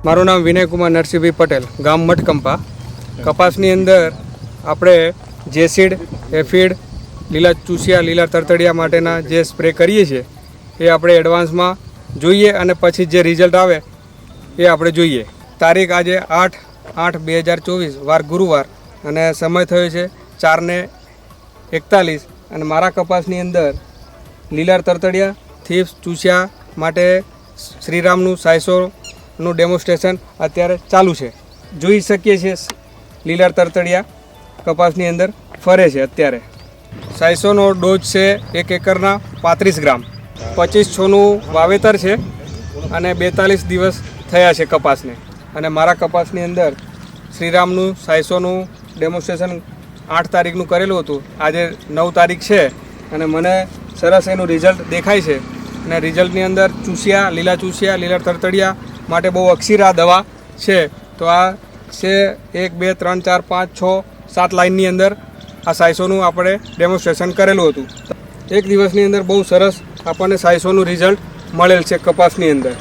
મારું નામ વિનયકુમાર નરસિંહભાઈ પટેલ, ગામ મઠકંપા. કપાસની અંદર આપણે જેસીડ, એફિડ, લીલા ચૂસિયા, લીલા તરતડિયા માટેના જે સ્પ્રે કરીએ છીએ એ આપણે એડવાન્સમાં જોઈએ અને પછી જે રિઝલ્ટ આવે એ આપણે જોઈએ. તારીખ આજે 8/8/2024 વાર ગુરુવાર અને સમય થયો છે 4:41 અને મારા કપાસની અંદર લીલા તરતડિયા, થીપ્સ, ચૂસિયા માટે શ્રીરામનું 600નું ડેમોન્સ્ટ્રેશન અત્યારે ચાલુ છે. જોઈ શકીએ છીએ લીલા તરતડિયા કપાસની અંદર ફરે છે. અત્યારે 600નો ડોઝ છે 1 એકરના 35 ગ્રામ. 25 છોડનું વાવેતર છે અને 42 દિવસ થયા છે કપાસને. અને મારા કપાસની અંદર શ્રીરામનું 600નું ડેમોન્સ્ટ્રેશન 8 તારીખનું કરેલું હતું. આજે 9 તારીખ છે અને મને સરસ એનું રિઝલ્ટ દેખાય છે. અને રિઝલ્ટની અંદર ચૂસિયા, લીલા તરતડિયા માટે બહુ અક્ષીર આ દવા છે. તો આ છે 1, 2, 3, 4, 5, 6, 7 લાઇનની અંદર આ 600નું આપણે ડેમોન્સ્ટ્રેશન કરેલું હતું. એક દિવસની અંદર બહુ સરસ આપણને 600નું રિઝલ્ટ મળેલ છે કપાસની અંદર.